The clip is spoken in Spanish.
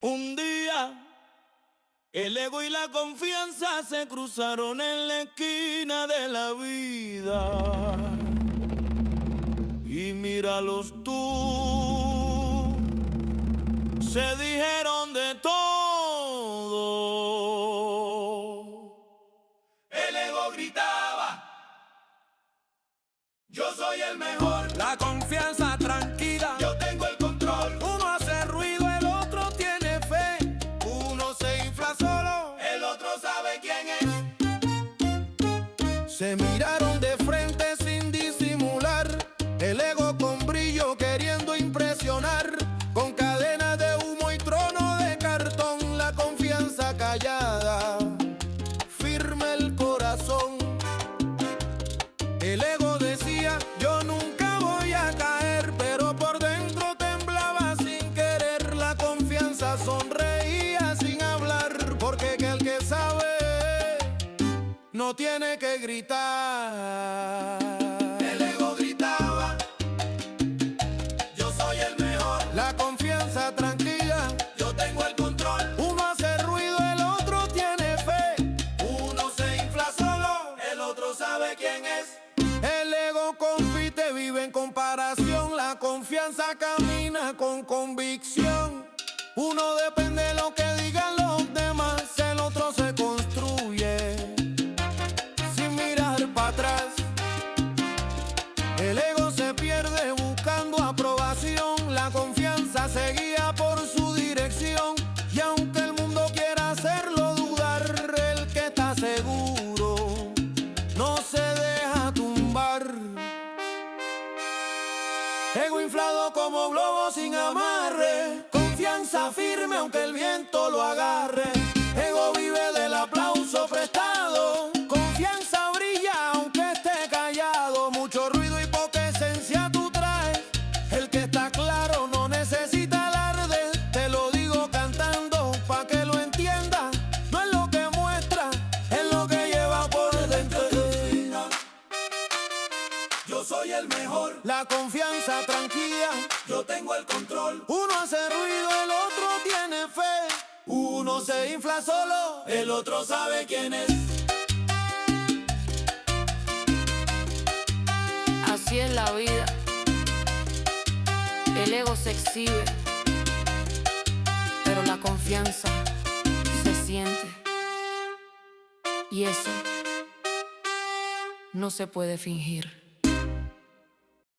Un día el ego y la confianza se cruzaron en la esquina de la vida. Y míralos tú, se dijeron de todo. El ego gritaba: yo soy el mejor. La confianza tranquila: yo tengo el control. Uno hace ruido, el otro tiene fe. Uno se infla solo, el otro sabe quién es. se miraron de frente sin disimular. El ego con brillo queriendo impresionar. Con cadenas de humo y trono de cartón. La confianza callada, firme el corazón. El ego decía: yo nunca voy a caer, pero por dentro temblaba sin querer. La confianza sonreía sin hablar, porque el que sabe no tiene que gritar. El ego gritaba: yo soy el mejor. La confianza tranquila: yo tengo el control. uno hace ruido, el otro tiene fe. Uno se infla solo, el otro sabe quién es. El ego compite, vive en comparación. La confianza camina con convicción. Uno depende de lo que digan los demás. El otro se construye sin mirar para atrás. El ego se pierde buscando aprobación. La confianza se guía por su dirección. Y aunque el mundo quiera hacerlo dudar, el que está seguro no se deja tumbar. Ego inflado como globo sin amarre. Confianza firme aunque el viento lo agarre. Ego vive del aplauso prestado. Confianza brilla aunque esté callado. Mucho ruido y poca esencia tú traes. El que está claro no necesita alarde. Te lo digo cantando pa' que lo entiendas. No es lo que muestra, es lo que lleva por dentro. Yo soy el mejor. La confianza tranquila: yo tengo el control. uno hace ruido, el otro tiene fe. Uno se infla solo, El otro sabe quién es. Así es la vida. El ego se exhibe, pero la confianza se siente. Y eso no se puede fingir.